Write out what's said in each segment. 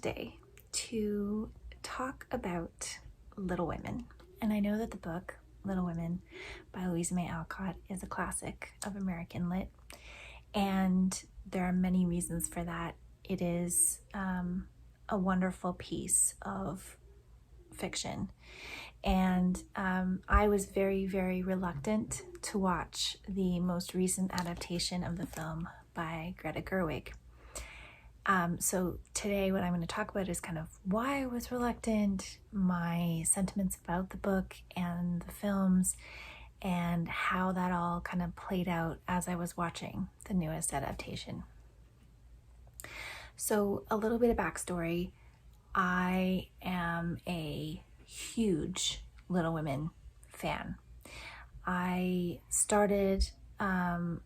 today to talk about Little Women. And I know that the book Little Women by Louisa May Alcott is a classic of American lit, and there are many reasons for that. It is a wonderful piece of fiction, and I was very, very reluctant to watch the most recent adaptation of the film by Greta Gerwig. So today what I'm going to talk about is kind of why I was reluctant, my sentiments about the book and the films, and how that all kind of played out as I was watching the newest adaptation. So a little bit of backstory. I am a huge Little Women fan. I started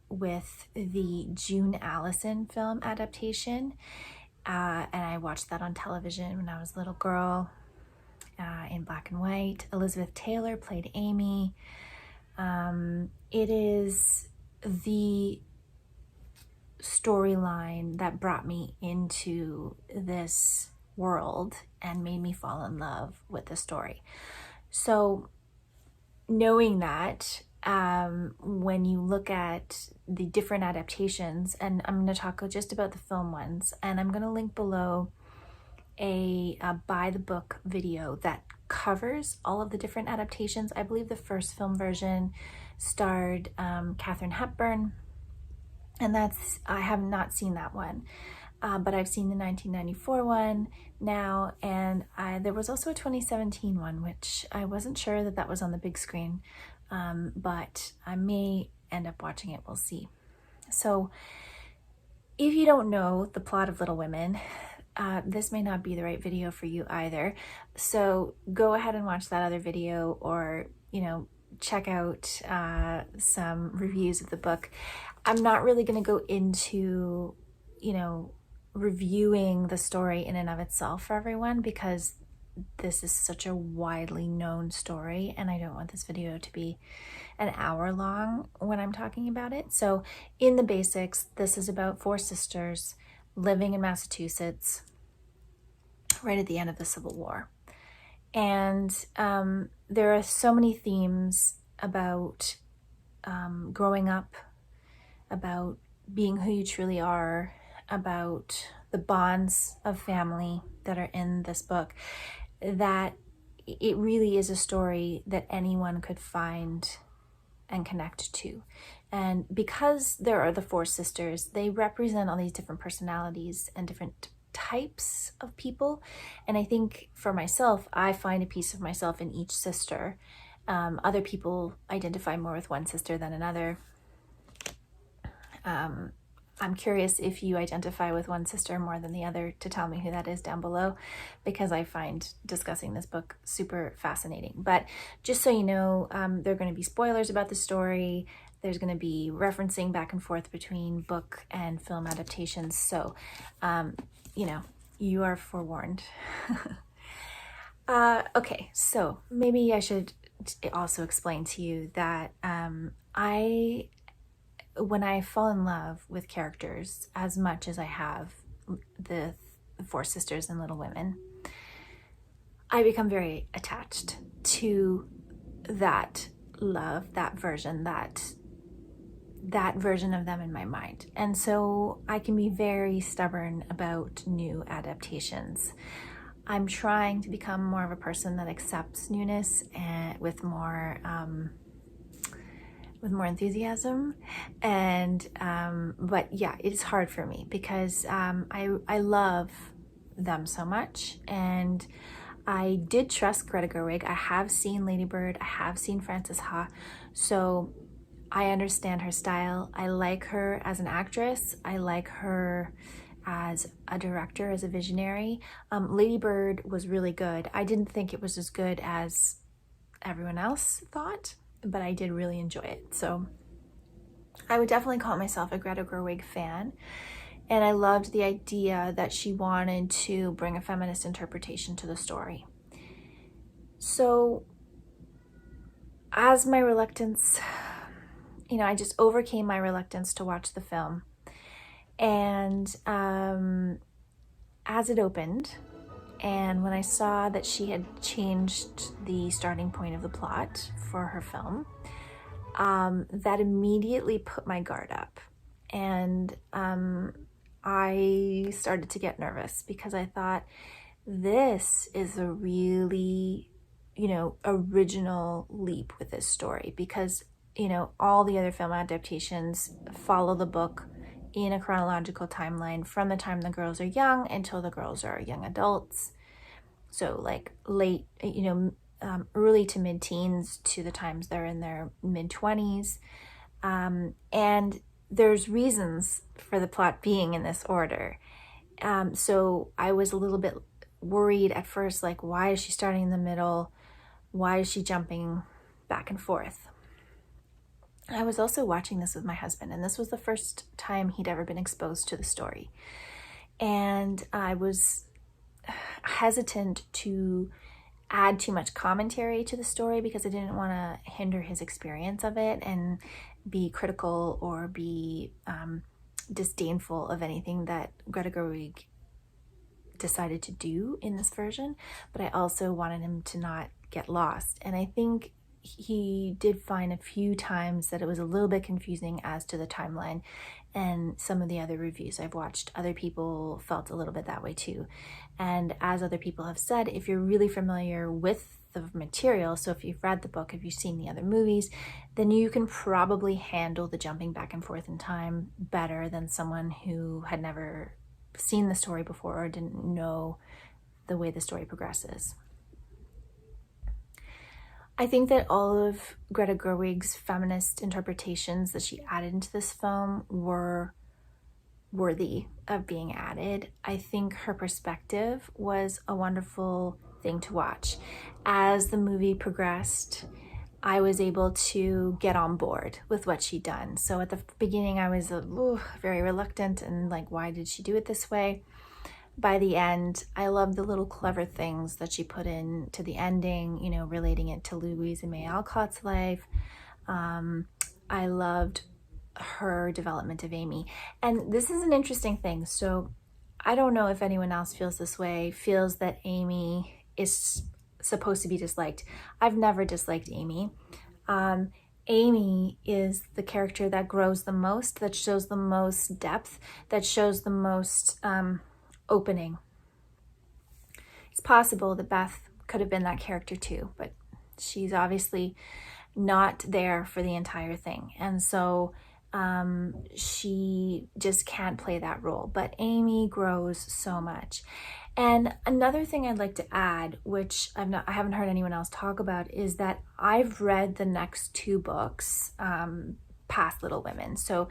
with the June Allison film adaptation, and I watched that on television when I was a little girl, in black and white. Elizabeth Taylor played Amy. It is the storyline that brought me into this world and made me fall in love with the story. So knowing that, when you look at the different adaptations, and I'm going to talk just about the film ones, and I'm going to link below a by the book video that covers all of the different adaptations. I believe the first film version starred Katharine Hepburn, and I have not seen that one, but I've seen the 1994 one now, and there was also a 2017 one, which I wasn't sure that was on the big screen, but I may end up watching it. We'll see. So if you don't know the plot of Little Women, this may not be the right video for you either. So go ahead and watch that other video, or, check out some reviews of the book. I'm not really going to go into, reviewing the story in and of itself for everyone, because this is such a widely known story, and I don't want this video to be an hour long when I'm talking about it. So in the basics, this is about four sisters living in Massachusetts right at the end of the Civil War. And there are so many themes about growing up, about being who you truly are, about the bonds of family that are in this book, that it really is a story that anyone could find and connect to. And because there are the four sisters, they represent all these different personalities and different types of people. And I think for myself, I find a piece of myself in each sister. Other people identify more with one sister than another. I'm curious if you identify with one sister more than the other, to tell me who that is down below, because I find discussing this book super fascinating. But just so you know, there are going to be spoilers about the story. There's going to be referencing back and forth between book and film adaptations. So, you are forewarned. Okay, so maybe I should also explain to you that when I fall in love with characters as much as I have the four sisters in Little Women, I become very attached to that love, that version, that version of them in my mind. And so I can be very stubborn about new adaptations. I'm trying to become more of a person that accepts newness and with more enthusiasm, and but yeah, it's hard for me because I love them so much, and I did trust Greta Gerwig. I have seen Lady Bird, I have seen Frances Ha, so I understand her style. I like her as an actress. I like her as a director, as a visionary. Lady Bird was really good. I didn't think it was as good as everyone else thought, but I did really enjoy it. So I would definitely call myself a Greta Gerwig fan. And I loved the idea that she wanted to bring a feminist interpretation to the story. So as my reluctance, I just overcame my reluctance to watch the film. And as it opened, and when I saw that she had changed the starting point of the plot for her film, that immediately put my guard up. And I started to get nervous because I thought, this is a really, original leap with this story, because, all the other film adaptations follow the book in a chronological timeline from the time the girls are young until the girls are young adults. So like late, early to mid-teens to the times they're in their mid-20s. And there's reasons for the plot being in this order. So I was a little bit worried at first, like, why is she starting in the middle? Why is she jumping back and forth? I was also watching this with my husband, and this was the first time he'd ever been exposed to the story. And I was hesitant to add too much commentary to the story because I didn't want to hinder his experience of it and be critical or be disdainful of anything that Greta Gerwig decided to do in this version, but I also wanted him to not get lost. And I think he did find a few times that it was a little bit confusing as to the timeline, and some of the other reviews I've watched, other people felt a little bit that way too. And as other people have said, if you're really familiar with the material, so if you've read the book, if you've seen the other movies, then you can probably handle the jumping back and forth in time better than someone who had never seen the story before or didn't know the way the story progresses. I think that all of Greta Gerwig's feminist interpretations that she added into this film were worthy of being added. I think her perspective was a wonderful thing to watch. As the movie progressed, I was able to get on board with what she'd done. So at the beginning, I was very reluctant and like, why did she do it this way? By the end, I loved the little clever things that she put in to the ending, relating it to Louise and May Alcott's life. I loved her development of Amy. And this is an interesting thing. So I don't know if anyone else feels this way, feels that Amy is supposed to be disliked. I've never disliked Amy. Amy is the character that grows the most, that shows the most depth, that shows the most opening. It's possible that Beth could have been that character too, but she's obviously not there for the entire thing. And so she just can't play that role. But Amy grows so much. And another thing I'd like to add, which I haven't heard anyone else talk about, is that I've read the next two books past Little Women. So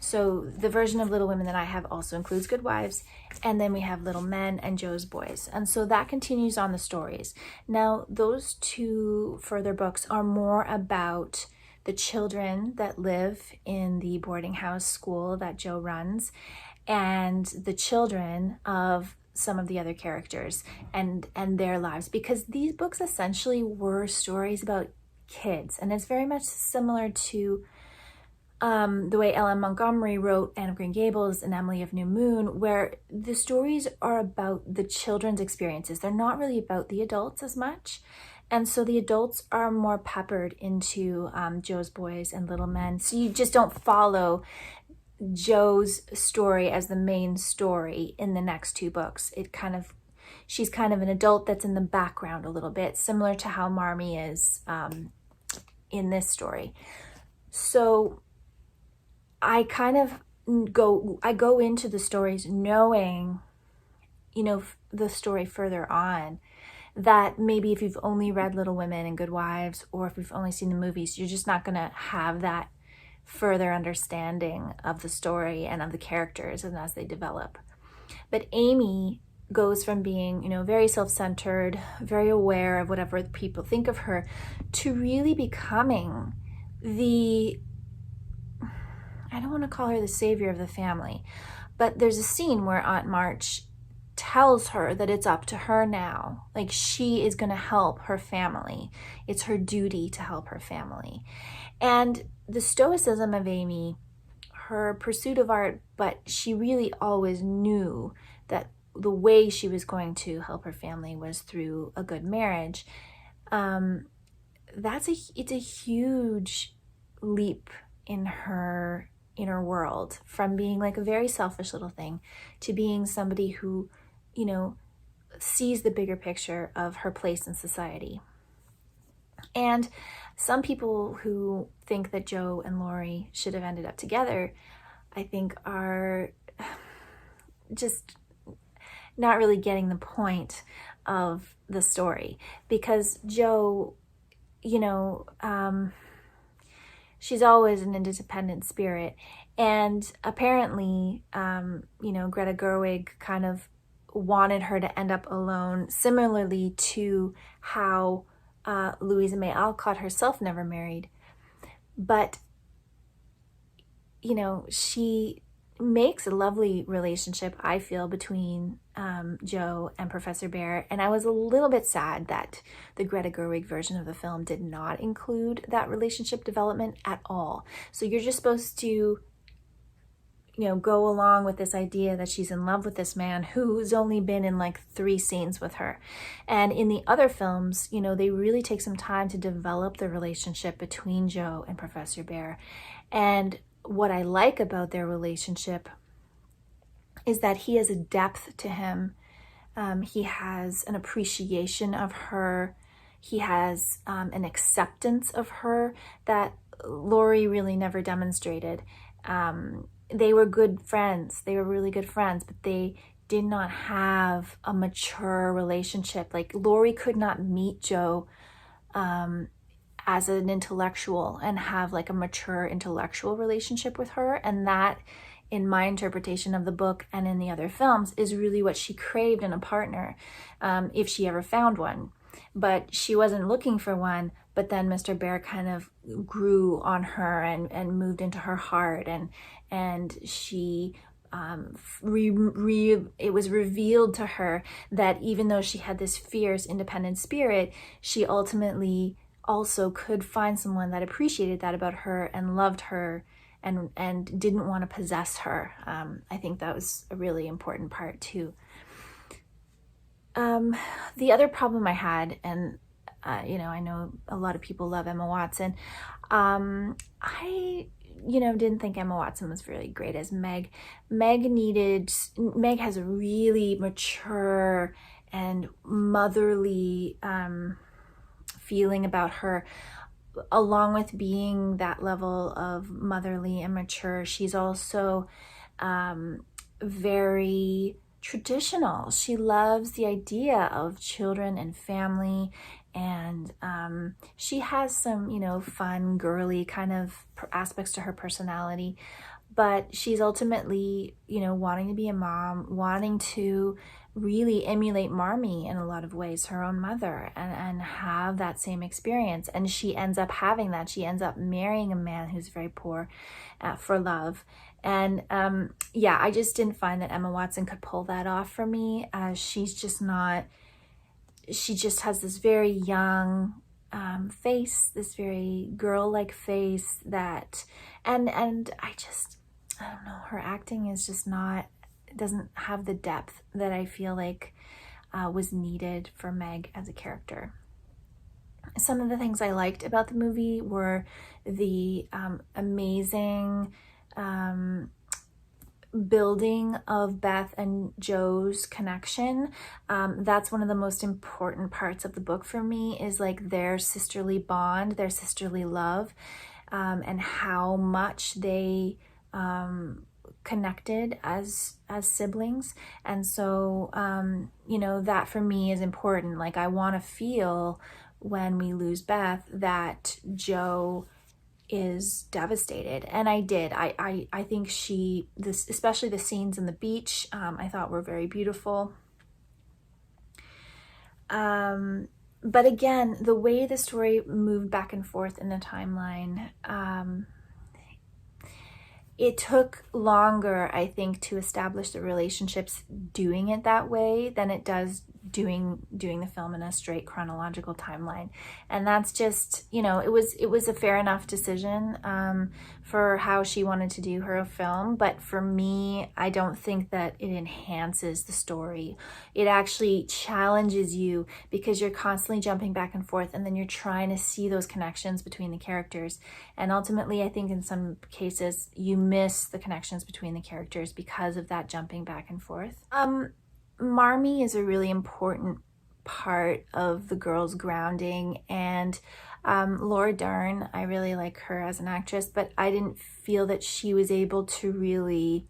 the version of Little Women that I have also includes Good Wives, and then we have Little Men and Jo's Boys. And so that continues on the stories. Now, those two further books are more about the children that live in the boarding house school that Jo runs, and the children of some of the other characters and their lives, because these books essentially were stories about kids. And it's very much similar to the way Ellen Montgomery wrote Anne of Green Gables and Emily of New Moon, where the stories are about the children's experiences. They're not really about the adults as much. And so the adults are more peppered into Jo's Boys and Little Men. So you just don't follow Jo's story as the main story in the next two books. She's kind of an adult that's in the background a little bit, similar to how Marmee is in this story. So I go into the stories knowing, the story further on, that maybe if you've only read Little Women and Good Wives, or if you've only seen the movies, you're just not going to have that further understanding of the story and of the characters and as they develop. But Amy goes from being, very self-centered, very aware of whatever people think of her, to really becoming I don't want to call her the savior of the family, but there's a scene where Aunt March tells her that it's up to her now. Like, she is going to help her family. It's her duty to help her family. And the stoicism of Amy, her pursuit of art, but she really always knew that the way she was going to help her family was through a good marriage, it's a huge leap in her inner world, from being like a very selfish little thing to being somebody who, you know, sees the bigger picture of her place in society. And some people who think that Joe and Laurie should have ended up together, I think, are just not really getting the point of the story, because Joe, you know, she's always an independent spirit, and apparently, you know, Greta Gerwig kind of wanted her to end up alone, similarly to how Louisa May Alcott herself never married. But, you know, she makes a lovely relationship, I feel, between Joe and Professor Bear. And I was a little bit sad that the Greta Gerwig version of the film did not include that relationship development at all. So you're just supposed to, you know, go along with this idea that she's in love with this man who's only been in like 3 scenes with her. And in the other films, you know, they really take some time to develop the relationship between Joe and Professor Bear. And what I like about their relationship is that he has a depth to him. He has an appreciation of her. He has an acceptance of her that Laurie really never demonstrated. They were good friends. They were really good friends, but they did not have a mature relationship. Like, Laurie could not meet Joe as an intellectual and have like a mature intellectual relationship with her. And that, in my interpretation of the book and in the other films, is really what she craved in a partner, if she ever found one. But she wasn't looking for one. But then Mr. Bear kind of grew on her and moved into her heart, and she it was revealed to her that even though she had this fierce, independent spirit, she ultimately also could find someone that appreciated that about her and loved her and didn't want to possess her. I think that was a really important part too. The other problem I had, and you know, I know a lot of people love Emma Watson. I, you know, didn't think Emma Watson was really great as Meg. Meg has a really mature and motherly feeling about her. Along with being that level of motherly and mature, she's also very traditional. She loves the idea of children and family, and she has some, you know, fun, girly kind of aspects to her personality. But she's ultimately, you know, wanting to be a mom, wanting to really emulate Marmee in a lot of ways, her own mother, and have that same experience. And she ends up having that. She ends up marrying a man who's very poor for love. And yeah, I just didn't find that Emma Watson could pull that off for me. She's just not, she just has this very young face, this very girl-like face that, and I don't know, her acting is just not, doesn't have the depth that I feel like was needed for Meg as a character. Some of the things I liked about the movie were the amazing building of Beth and Joe's connection. That's one of the most important parts of the book for me, is like their sisterly bond, their sisterly love, and how much they connected as siblings. And so you know, that for me is important. Like, I want to feel when we lose Beth that Joe is devastated, and I did. I think especially the scenes in the beach, I thought were very beautiful. But again, the way the story moved back and forth in the timeline, it took longer, I think, to establish the relationships doing it that way than it does doing the film in a straight chronological timeline. And that's just, you know, it was a fair enough decision for how she wanted to do her film. But for me, I don't think that it enhances the story. It actually challenges you because you're constantly jumping back and forth, and then you're trying to see those connections between the characters. And ultimately, I think in some cases you miss the connections between the characters because of that jumping back and forth. Marmee is a really important part of the girl's grounding, and Laura Dern, I really like her as an actress, but I didn't feel that she was able to really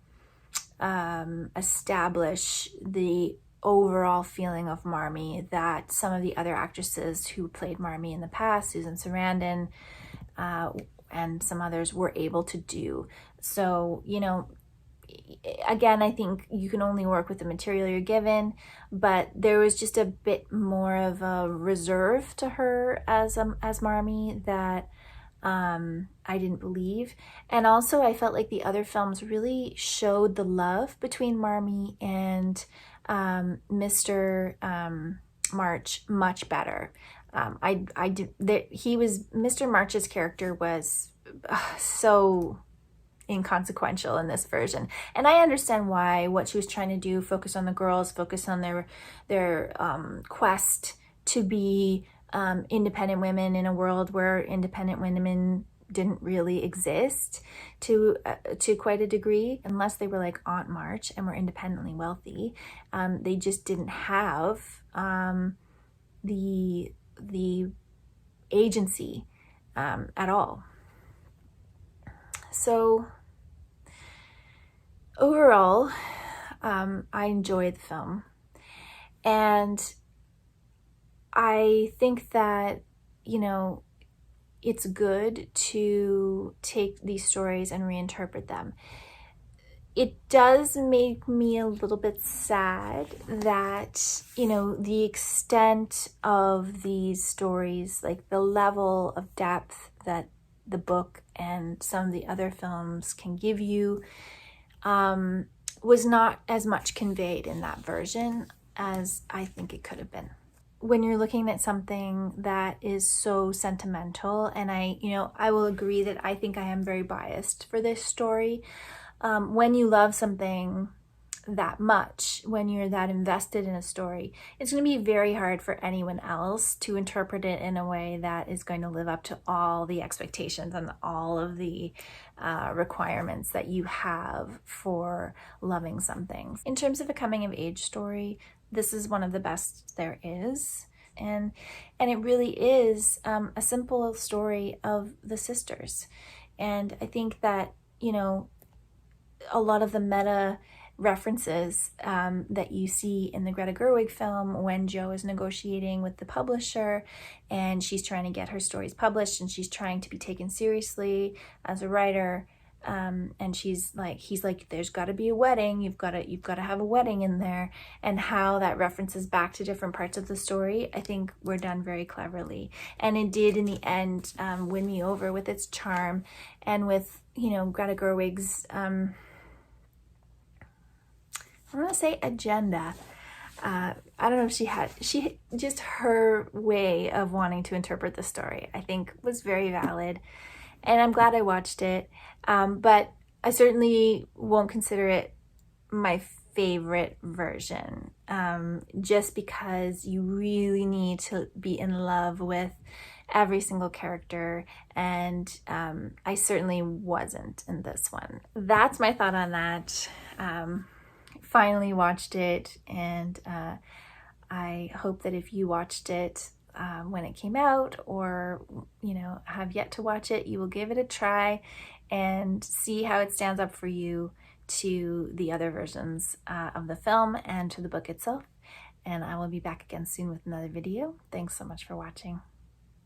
establish the overall feeling of Marmee that some of the other actresses who played Marmee in the past, Susan Sarandon, and some others, were able to do. So, you know, again, I think you can only work with the material you're given, but there was just a bit more of a reserve to her as Marmee that I didn't believe. And also I felt like the other films really showed the love between Marmee and Mr. March much better. Mr. March's character was so inconsequential in this version, and I understand why. What she was trying to do, focus on the girls, focus on their quest to be independent women in a world where independent women didn't really exist to quite a degree, unless they were like Aunt March and were independently wealthy. They just didn't have the agency at all. So overall, I enjoyed the film, and I think that, you know, it's good to take these stories and reinterpret them. It does make me a little bit sad that, you know, the extent of these stories, like the level of depth that the book and some of the other films can give you, was not as much conveyed in that version as I think it could have been. When you're looking at something that is so sentimental, and I will agree that I think I am very biased for this story. When you love something that much, when you're that invested in a story, it's going to be very hard for anyone else to interpret it in a way that is going to live up to all the expectations and all of the requirements that you have for loving something. In terms of a coming of age story, this is one of the best there is. And it really is a simple story of the sisters. And I think that, you know, a lot of the meta references that you see in the Greta Gerwig film, when Jo is negotiating with the publisher and she's trying to get her stories published and she's trying to be taken seriously as a writer, and he's like, there's got to be a wedding, you've got to have a wedding in there, and how that references back to different parts of the story, I think were done very cleverly. And it did in the end win me over with its charm and with, you know, Greta Gerwig's I want to say agenda. I don't know if she just her way of wanting to interpret the story, I think, was very valid. And I'm glad I watched it. But I certainly won't consider it my favorite version, just because you really need to be in love with every single character, and I certainly wasn't in this one. That's my thought on that. Finally watched it, and I hope that if you watched it when it came out, or, you know, have yet to watch it, you will give it a try and see how it stands up for you to the other versions of the film and to the book itself. And I will be back again soon with another video. Thanks so much for watching.